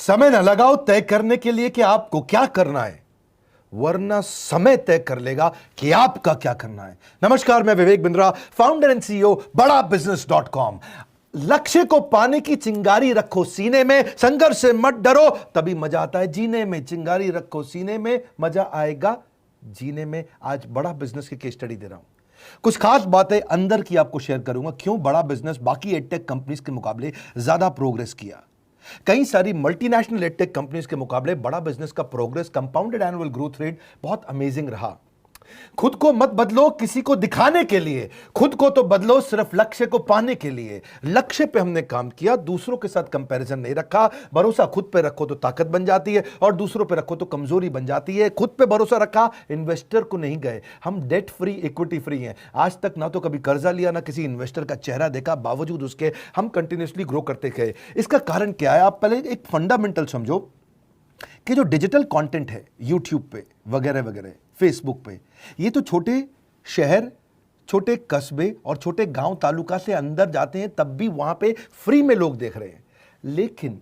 समय न लगाओ तय करने के लिए कि आपको क्या करना है, वरना समय तय कर लेगा कि आपका क्या करना है। नमस्कार, मैं Vivek Bindra, founder and CEO बड़ा बिजनेस.com। लक्ष्य को पाने की चिंगारी रखो सीने में, संघर्ष से मत डरो, तभी मजा आता है जीने में। चिंगारी रखो सीने में, मजा आएगा जीने में। आज बड़ा बिजनेस की केस स्टडी दे रहा हूं, कुछ खास बातें अंदर की आपको शेयर करूंगा, क्यों बड़ा बिजनेस बाकी एडटेक कंपनीज के मुकाबले ज्यादा प्रोग्रेस किया। कई सारी मल्टीनेशनल एडटेक कंपनीज के मुकाबले बड़ा बिजनेस का progress, compounded annual growth rate बहुत अमेजिंग रहा। खुद को मत बदलो किसी को दिखाने के लिए, खुद को तो बदलो सिर्फ लक्ष्य को पाने के लिए। लक्ष्य पे हमने काम किया, दूसरों के साथ कंपैरिजन नहीं रखा। भरोसा खुद पे रखो तो ताकत बन जाती है, और दूसरों पे रखो तो कमजोरी बन जाती है। खुद पे भरोसा रखा, इन्वेस्टर को नहीं गए। हम डेट फ्री, इक्विटी फ्री हैं। आज तक ना तो कभी कर्जा लिया, ना किसी इन्वेस्टर का चेहरा देखा, बावजूद उसके हम कंटिन्यूसली ग्रो करते गए। इसका कारण क्या है? आप पहले एक फंडामेंटल समझो कि जो डिजिटल कंटेंट है यूट्यूब पे वगैरह वगैरह, फेसबुक पे, ये तो छोटे शहर, छोटे कस्बे और छोटे गांव तालुका से अंदर जाते हैं, तब भी वहां पे फ्री में लोग देख रहे हैं। लेकिन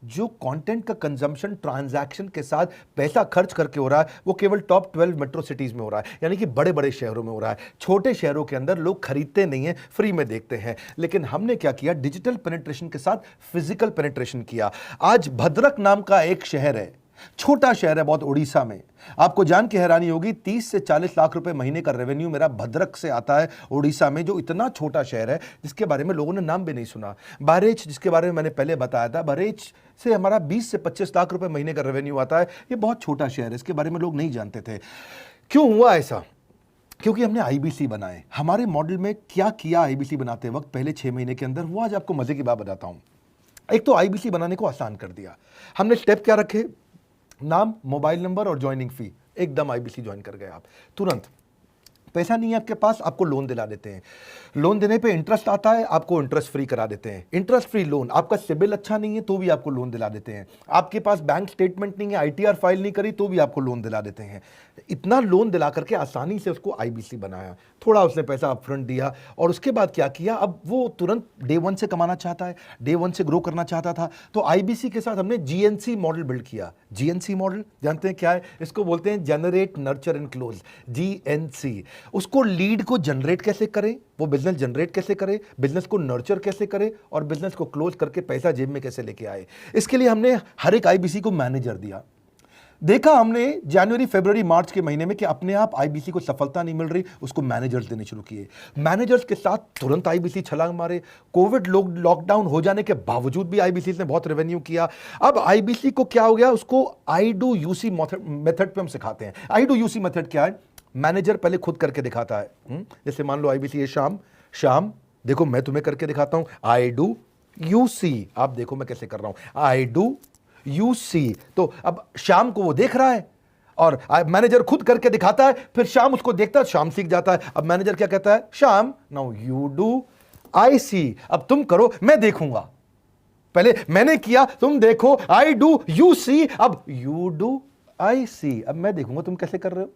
जो कंटेंट का कंजम्पशन ट्रांजैक्शन के साथ पैसा खर्च करके हो रहा है, वो केवल टॉप 12 मेट्रो सिटीज में हो रहा है, यानी कि बड़े बड़े शहरों में हो रहा है। छोटे शहरों के अंदर लोग खरीदते नहीं हैं, फ्री में देखते हैं। लेकिन हमने क्या किया? डिजिटल पेनिट्रेशन के साथ फिजिकल पेनिट्रेशन किया। आज भद्रक नाम का एक शहर है, छोटा शहर है बहुत, उड़ीसा में। आपको जान के हैरानी होगी, 30 से 40 लाख रुपए महीने का रेवेन्यू मेरा भद्रक से आता है, उड़ीसा में, जो इतना छोटा शहर है जिसके बारे में लोगों ने नाम भी नहीं सुना। बहरेच, जिसके बारे में मैंने पहले बताया था, बहरेच से हमारा 20 से 25 लाख रुपए महीने का रेवेन्यू आता है। ये बहुत छोटा शहर है, इसके बारे में लोग नहीं जानते थे। क्यों हुआ ऐसा? क्योंकि हमने आईबीसी बनाए। हमारे मॉडल में क्या किया आईबीसी बनाते वक्त, पहले 6 महीने के अंदर, वो आज आपको मजे की बात बताता हूं। एक तो आईबीसी बनाने को आसान कर दिया हमने। स्टेप क्या रखे? नाम, मोबाइल नंबर और ज्वाइनिंग फी। एकदम आईबीसी ज्वाइन कर गए आप तुरंत। पैसा नहीं है आपके पास, आपको लोन दिला देते हैं। लोन देने पे इंटरेस्ट आता है, आपको इंटरेस्ट फ्री करा देते हैं। Interest free loan. आपका सिबिल अच्छा नहीं है तो भी आपको लोन दिला देते हैं। आपके पास बैंक स्टेटमेंट नहीं है, आईटीआर फाइल नहीं करी तो भी आपको लोन दिला देते हैं। इतना लोन दिला करके आसानी से उसको आईबीसी बनाया। थोड़ा उसने पैसा अपफ्रंट दिया, और उसके बाद क्या किया? अब वो तुरंत डे 1 से कमाना चाहता है, डे 1 से ग्रो करना चाहता था, तो आईबीसी के साथ हमने जीएनसी मॉडल बिल्ड किया। जीएनसी मॉडल जानते हैं क्या है? इसको बोलते हैं generate, nurture and close, GNC. उसको लीड को जनरेट कैसे करें, वो बिजनेस जनरेट कैसे करे, बिजनेस को नर्चर कैसे करे, और बिजनेस को क्लोज करके पैसा जेब में कैसे लेके आए। इसके लिए हमने हर एक आईबीसी को मैनेजर दिया। देखा हमने जनवरी, फरवरी, मार्च के महीने में कि अपने आप आईबीसी को सफलता नहीं मिल रही, उसको मैनेजर्स देने शुरू किए। मैनेजर्स के साथ तुरंत आईबीसी छलांग मारे। कोविड लॉकडाउन हो जाने के बावजूद भी आईबीसी ने बहुत रेवेन्यू किया। अब आईबीसी को क्या हो गया? उसको आई डू यूसी मेथड पे हम सिखाते हैं। आई डू यूसी मेथड क्या है? मैनेजर पहले खुद करके दिखाता है। जैसे मान लो आईबीसी है शाम, देखो मैं तुम्हें करके दिखाता हूं, आई डू यू सी। आप देखो मैं कैसे कर रहा हूं, आई डू यू सी। तो अब शाम को वो देख रहा है, और मैनेजर खुद करके दिखाता है, फिर शाम उसको देखता है, शाम सीख जाता है। अब मैनेजर क्या कहता है? शाम, नाउ यू डू आई सी। अब तुम करो, मैं देखूंगा। पहले मैंने किया, तुम देखो, आई डू यू सी, अब यू डू आई सी। अब मैं देखूंगा तुम कैसे कर रहे हो।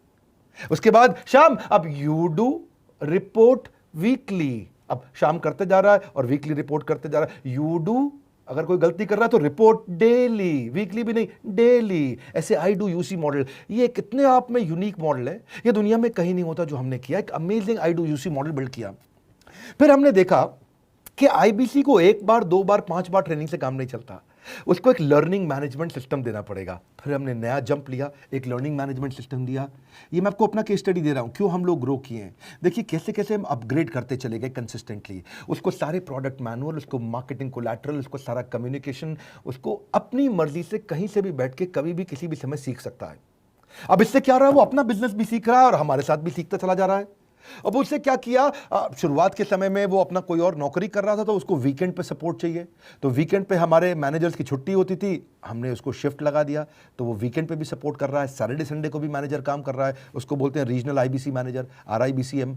उसके बाद शाम, अब यू डू रिपोर्ट वीकली। अब शाम करते जा रहा है और वीकली रिपोर्ट करते जा रहा है। यू डू, अगर कोई गलती कर रहा है तो रिपोर्ट डेली, वीकली भी नहीं, डेली। ऐसे आई डू यूसी मॉडल, ये कितने आप में यूनिक मॉडल है, ये दुनिया में कहीं नहीं होता जो हमने किया। एक amazing I do UC model build किया। फिर हमने देखा कि आईबीसी को 1 बार, 2 बार, 5 बार ट्रेनिंग से काम नहीं चलता, उसको एक लर्निंग मैनेजमेंट सिस्टम देना पड़ेगा। फिर हमने नया जंप लिया, एक लर्निंग मैनेजमेंट सिस्टम दिया। ये मैं आपको अपना केस स्टडी दे रहा हूं, क्यों हम लोग ग्रो किए हैं। देखिए कैसे कैसे हम अपग्रेड करते चले गए कंसिस्टेंटली। उसको सारे प्रोडक्ट मैनुअल, उसको मार्केटिंग कोलैटरल, उसको सारा कम्युनिकेशन, उसको अपनी मर्जी से कहीं से भी बैठ के कभी भी किसी भी समय सीख सकता है। अब इससे क्या रहा है? वो अपना बिजनेस भी सीख रहा है और हमारे साथ भी सीखता चला जा रहा है। अब उससे क्या किया? शुरुआत के समय में वो अपना कोई और नौकरी कर रहा था, तो उसको वीकेंड पे सपोर्ट चाहिए। तो वीकेंड पे हमारे मैनेजर्स की छुट्टी होती थी, हमने उसको शिफ्ट लगा दिया, तो वो वीकेंड पे भी सपोर्ट कर रहा है। सैटरडे संडे को भी मैनेजर काम कर रहा है। उसको बोलते हैं रीजनल आईबीसी मैनेजर, RIBCM।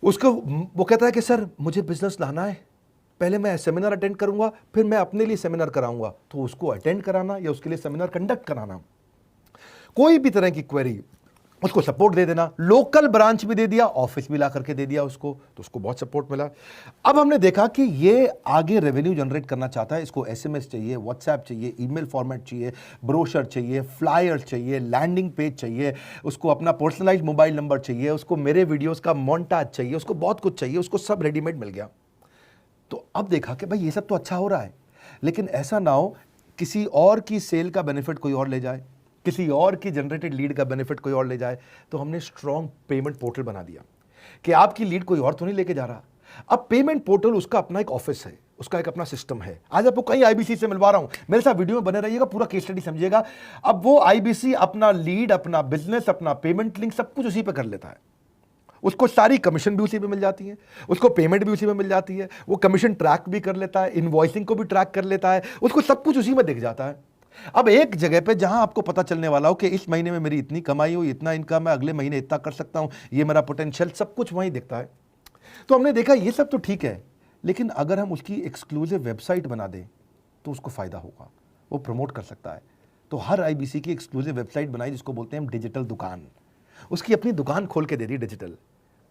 उसको वो कहता है कि सर मुझे बिजनेस लाना है, पहले मैं सेमिनार अटेंड करूंगा, फिर मैं अपने लिए सेमिनार कराऊंगा। तो उसको अटेंड कराना या उसके लिए सेमिनार कंडक्ट कराना, कोई भी तरह की क्वेरी उसको सपोर्ट दे देना, लोकल ब्रांच भी दे दिया, ऑफिस भी ला करके दे दिया उसको, तो उसको बहुत सपोर्ट मिला। अब हमने देखा कि ये आगे रेवेन्यू जनरेट करना चाहता है, इसको एसएमएस चाहिए, व्हाट्सएप चाहिए, ईमेल फॉर्मेट चाहिए, ब्रोशर चाहिए, फ्लायर चाहिए, लैंडिंग पेज चाहिए, उसको अपना पर्सनलाइज्ड मोबाइल नंबर चाहिए, उसको मेरे वीडियोस का मोन्टाज चाहिए, उसको बहुत कुछ चाहिए, उसको सब रेडीमेड मिल गया। तो अब देखा कि भाई ये सब तो अच्छा हो रहा है, लेकिन ऐसा ना हो किसी और की सेल का बेनिफिट कोई और ले जाए, किसी और की जनरेटेड लीड का बेनिफिट कोई और ले जाए। तो हमने स्ट्रॉन्ग पेमेंट पोर्टल बना दिया कि आपकी लीड कोई और तो नहीं लेके जा रहा। अब पेमेंट पोर्टल उसका अपना एक ऑफिस है, उसका एक अपना सिस्टम है। आज आपको कई आईबीसी से मिलवा रहा हूं, मेरे साथ वीडियो में बने रहिएगा, पूरा केस स्टडी समझिएगा। अब वो आईबीसी अपना लीड, अपना बिजनेस, अपना पेमेंट लिंक सब कुछ उसी पे कर लेता है। उसको सारी कमीशन भी उसी पे मिल जाती है, उसको पेमेंट भी उसी में मिल जाती है, वो कमीशन ट्रैक भी कर लेता है, इनवॉइसिंग को भी ट्रैक कर लेता है, उसको सब कुछ उसी में दिख जाता है। अब एक जगह पे जहां आपको पता चलने वाला हो कि इस महीने में मेरी इतनी कमाई हुई, इतना इनकम है, अगले महीने इतना कर सकता हूं, ये मेरा पोटेंशियल, सब कुछ वहीं दिखता है। तो हमने देखा ये सब तो ठीक है, लेकिन अगर हम उसकी एक्सक्लूसिव वेबसाइट बना दें तो उसको फायदा होगा, वो प्रमोट कर सकता है। तो हर आईबीसी की एक्सक्लूसिव वेबसाइट बनाई जिसको बोलते हैं हम डिजिटल दुकान, उसकी अपनी दुकान खोल के दे दी डिजिटल।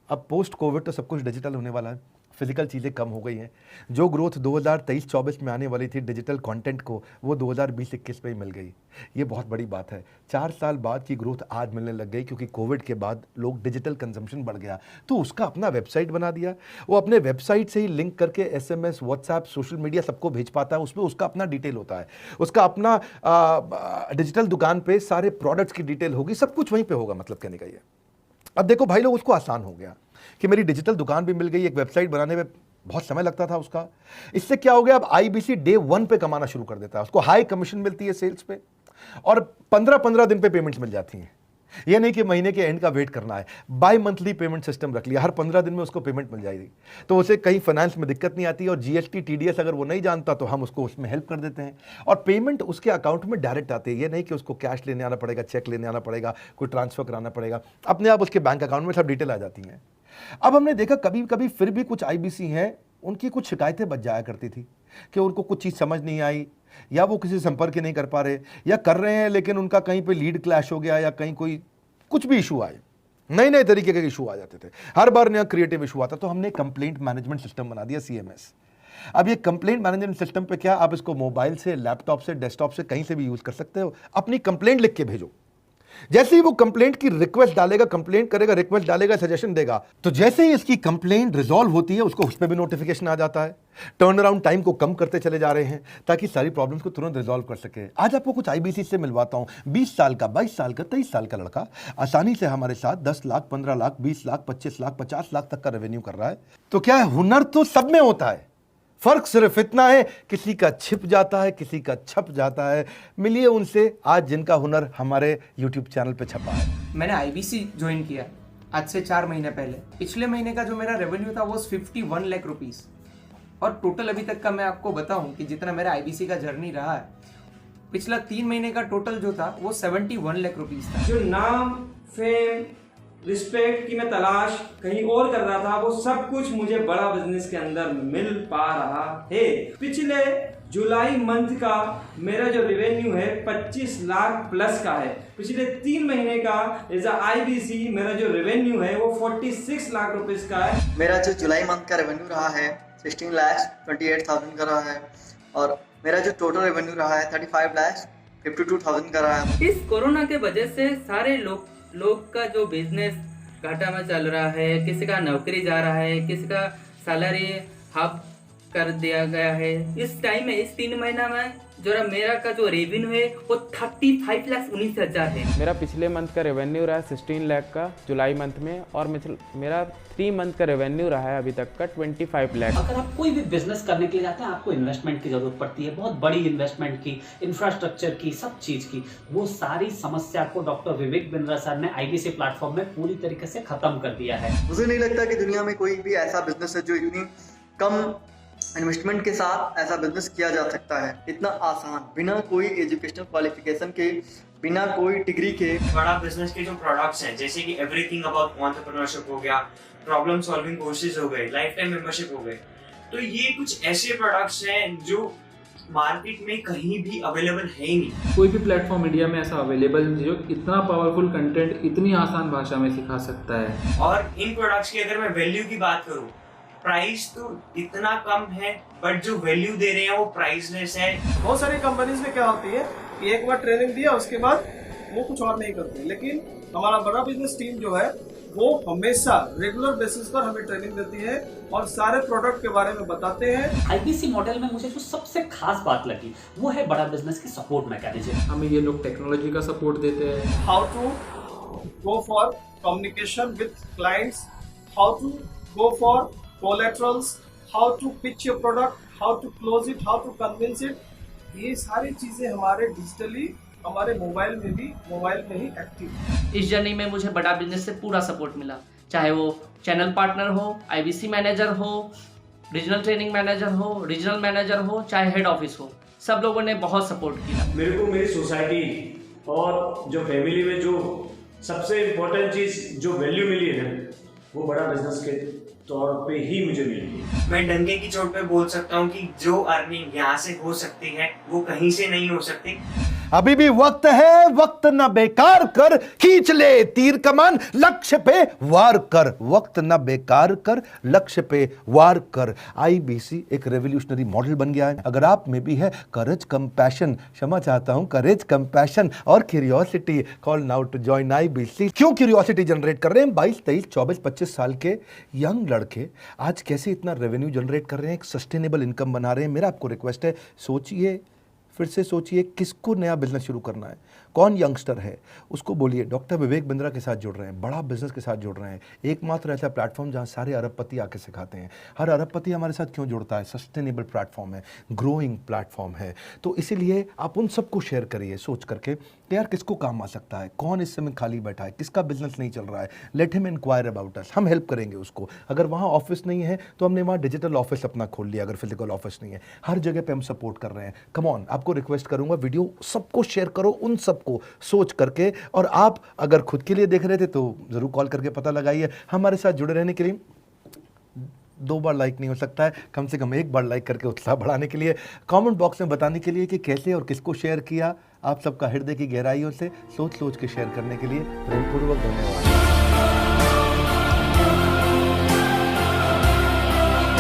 अब पोस्ट कोविड तो सब कुछ डिजिटल होने वाला है, फिजिकल चीज़ें कम हो गई हैं। जो ग्रोथ 2023-24 में आने वाली थी डिजिटल कंटेंट को, वो 2020-21 में ही मिल गई। ये बहुत बड़ी बात है। 4 साल बाद की ग्रोथ आज मिलने लग गई, क्योंकि कोविड के बाद लोग डिजिटल कंजम्पशन बढ़ गया। तो उसका अपना वेबसाइट बना दिया, वो अपने वेबसाइट से ही लिंक करके एसएमएस, व्हाट्सएप, सोशल मीडिया सबको भेज पाता है। उसमें उसका अपना डिटेल होता है, उसका अपना डिजिटल दुकान पे सारे प्रोडक्ट्स की डिटेल होगी, सब कुछ वहीं पर होगा। मतलब कहने का ये, अब देखो भाई लोग, उसको आसान हो गया कि मेरी डिजिटल दुकान भी मिल गई। एक वेबसाइट बनाने में बहुत समय लगता था उसका, इससे क्या हो गया, अब आईबीसी डे 1 पे कमाना शुरू कर देता है। उसको हाई कमीशन मिलती है सेल्स पे, और 15-15 दिन पे पेमेंट्स मिल जाती हैं। ये नहीं कि महीने के एंड का वेट करना है, बाई मंथली पेमेंट सिस्टम रख लिया, हर 15 दिन में उसको पेमेंट मिल जाएगी। तो उसे कहीं फाइनेंस में दिक्कत नहीं आती, और जीएसटी, टीडीएस अगर वो नहीं जानता तो हम उसको उसमें हेल्प कर देते हैं, और पेमेंट उसके अकाउंट में डायरेक्ट आती है। ये नहीं कि उसको कैश लेने आना पड़ेगा, चेक लेने आना पड़ेगा, कोई ट्रांसफर कराना पड़ेगा, अपने आप उसके बैंक अकाउंट में सब डिटेल आ जाती हैं। अब हमने देखा कभी कभी फिर भी कुछ आईबीसी हैं, उनकी कुछ शिकायतें बच जाया करती थी कि उनको कुछ चीज़ समझ नहीं आई, या वो किसी से संपर्क ही नहीं कर पा रहे, या कर रहे हैं लेकिन उनका कहीं पे लीड क्लैश हो गया, या कहीं कोई कुछ भी इशू आए, नए नए तरीके के इशू आ जाते थे, हर बार नया क्रिएटिव इशू आता। तो हमने कंप्लेंट मैनेजमेंट सिस्टम बना दिया, सीएमएस। अब ये कंप्लेंट मैनेजमेंट सिस्टम पे क्या, आप इसको मोबाइल से, लैपटॉप से, डेस्कटॉप से, कहीं से भी यूज कर सकते हो। अपनी कंप्लेंट लिख के भेजो, जैसे ही वो कंप्लेंट की रिक्वेस्ट डालेगा, कंप्लेंट करेगा, रिक्वेस्ट डालेगा, सजेशन देगा, तो जैसे ही इसकी कंप्लेंट रिजॉल्व होती है उसको उस पर भी नोटिफिकेशन आ जाता है। टर्न अराउंड टाइम को कम करते चले जा रहे हैं ताकि सारी प्रॉब्लम्स को तुरंत रिजॉल्व कर सके। आज आपको कुछ आईबीसी से मिलवाता हूं। 20 साल का, 22 साल का, 23 साल का लड़का आसानी से हमारे साथ 10 लाख, 15 लाख, 20 लाख, 25 लाख, 50 लाख तक का रेवेन्यू कर रहा है। तो क्या है, हुनर तो सब में होता है, फर्क सिर्फ इतना है किसी का छिप जाता है, किसी का छप जाता है। मिलिए उनसे आज जिनका हुनर हमारे YouTube चैनल पे छपा है। मैंने आईबीसी ज्वाइन किया आज से 4 महीने पहले। पिछले महीने का जो मेरा रेवेन्यू था वो 51 लाख रुपीस, और टोटल अभी तक का मैं आपको बताऊं कि जितना मेरा आईबीसी का जर्नी रहा है, पिछला 3 महीने का टोटल जो था वो 71 लाख रुपीस था। जो नाम, फेम, रिस्पेक्ट की मैं तलाश कहीं और कर रहा था, वो सब कुछ मुझे बड़ा बिजनेस के अंदर मिल पा रहा है। पिछले जुलाई मंथ का मेरा जो रेवेन्यू है 25 लाख प्लस का है। पिछले 3 महीने का एज आईबीसी मेरा जो रेवेन्यू है वो 46 लाख रुपीस का है। मेरा जो जुलाई मंथ का रेवेन्यू रहा है 16,28,000 का रहा है, और मेरा जो टोटल रेवेन्यू रहा है 35,52,000 का रहा है। इस कोरोना के वजह से सारे लोग का जो बिजनेस घाटा में चल रहा है, किसी का नौकरी जा रहा है, किसी का सैलरी हाफ कर दिया गया है। इस टाइम में, इस 3 महीना में जो मेरा का जो रेवेन्यू है वो 35,19,000 है। मेरा पिछले मंथ का रेवेन्यू रहा है 16 लाख का जुलाई मंथ में, और मेरा 3 मंथ का रेवेन्यू रहा है अभी तक का 25 लाख। अगर आप कोई भी बिजनेस करने के लिए जाते हैं, आपको इन्वेस्टमेंट की जरूरत पड़ती है, बहुत बड़ी इन्वेस्टमेंट की, इंफ्रास्ट्रक्चर की, सब चीज की। वो सारी समस्या को डॉक्टर विवेक बिंद्रा सर ने आईबीसी प्लेटफॉर्म में पूरी तरीके से खत्म कर दिया है। मुझे नहीं लगता कि दुनिया में कोई भी ऐसा बिजनेस है जो इतनी कम इन्वेस्टमेंट के साथ ऐसा बिजनेस किया जा सकता है, इतना आसान, बिना कोई एजुकेशनल क्वालिफिकेशन के, बिना कोई डिग्री के। बड़ा बिजनेस के जो प्रोडक्ट्स हैं, जैसे कि एवरीथिंग अबाउट एंटरप्रेन्योरशिप हो गया, प्रॉब्लम सॉल्विंग कोर्सेज हो गए, लाइफ टाइम मेंबरशिप हो गए, तो ये कुछ ऐसे प्रोडक्ट्स हैं जो मार्केट में कहीं भी अवेलेबल है ही नहीं। कोई भी प्लेटफॉर्म इंडिया में ऐसा अवेलेबल नहीं जो इतना पावरफुल कंटेंट इतनी आसान भाषा में सिखा सकता है। और इन प्रोडक्ट्स की अगर मैं वैल्यू की बात करूं, प्राइस तो इतना कम है बट जो वैल्यू दे रहे हैं वो प्राइसलेस है। बहुत सारी कंपनीज में क्या होती है कि एक बार ट्रेनिंग दिया उसके बाद वो कुछ और नहीं करते, लेकिन हमारा बड़ा बिजनेस टीम जो है वो हमेशा रेगुलर बेसिस पर हमें ट्रेनिंग देती है और सारे प्रोडक्ट के बारे में बताते हैं। आईबीसी मॉडल में मुझे जो सबसे खास बात लगी वो है बड़ा बिजनेस की सपोर्ट मैकेनिज्म। हमें ये लोग टेक्नोलॉजी का सपोर्ट देते हैं। How to go for communication with clients, how to go for collaterals, how to pitch your product, how to close it, how to convince it, ये सारी चीजें हमारे डिजिटली हमारे मोबाइल में ही एक्टिव है। इस जर्नी में मुझे बड़ा बिजनेस से पूरा सपोर्ट मिला, चाहे वो चैनल पार्टनर हो, आईबीसी मैनेजर हो, रीजनल ट्रेनिंग मैनेजर हो, रीजनल मैनेजर हो, चाहे हेड ऑफिस हो, सब लोगों ने बहुत सपोर्ट किया। मेरे को मेरी सोसाइटी और जो फैमिली में जो सबसे इम्पोर्टेंट चीज़ जो वैल्यू मिली है ना, वो बड़ा बिजनेस के तौर पे ही मुझे मिली। मैं डंके की चोट पे बोल सकता हूँ कि जो अर्निंग यहाँ से हो सकती है वो कहीं से नहीं हो सकती। अभी भी वक्त है, वक्त न बेकार कर, खींच ले तीर कमान, लक्ष्य पे वार कर, वक्त न बेकार कर, लक्ष्य पे वार कर। आईबीसी एक रेवोल्यूशनरी मॉडल बन गया है। अगर आप में भी है करेज, कंपैशन, क्षमा चाहता हूं, करेज, कंपैशन और curiosity, call now to join IBC. क्यों क्यूरियोसिटी जनरेट कर रहे हैं? 22, 23, 24, 25 साल के यंग लड़के आज कैसे इतना रेवेन्यू जनरेट कर रहे हैं, एक सस्टेनेबल इनकम बना रहे हैं। मेरा आपको रिक्वेस्ट है, सोचिए, फिर से सोचिए, किसको नया बिजनेस शुरू करना है, कौन यंगस्टर है, उसको बोलिए डॉक्टर विवेक बिंद्रा के साथ जुड़ रहे हैं, बड़ा बिजनेस के साथ जुड़ रहे हैं। एकमात्र ऐसा प्लेटफॉर्म जहां सारे अरबपति आके सिखाते हैं। हर अरबपति हमारे साथ क्यों जुड़ता है? सस्टेनेबल प्लेटफॉर्म है, ग्रोइंग प्लेटफॉर्म है। तो इसीलिए आप उन सबको शेयर करिए सोच करके कि यार किसको काम आ सकता है, कौन इस समय खाली बैठा है, किसका बिजनेस नहीं चल रहा है, let him enquire about us, हम हेल्प करेंगे उसको। अगर वहाँ ऑफिस नहीं है तो हमने वहाँ डिजिटल ऑफिस अपना खोल लिया, अगर फिजिकल ऑफिस नहीं है, हर जगह पे हम सपोर्ट कर रहे हैं। कम ऑन, आपको रिक्वेस्ट करूंगा वीडियो सबको शेयर करो, उन सबको सोच करके। और आप अगर खुद के लिए देख रहे थे तो जरूर कॉल करके पता लगाइए। हमारे साथ जुड़े रहने के लिए 2 बार लाइक नहीं हो सकता है, कम से कम 1 बार लाइक करके उत्साह बढ़ाने के लिए, कमेंट बॉक्स में बताने के लिए कि कैसे और किसको शेयर किया। आप सबका हृदय की गहराइयों से सोच सोच के शेयर करने के लिए प्रेमपूर्वक धन्यवाद।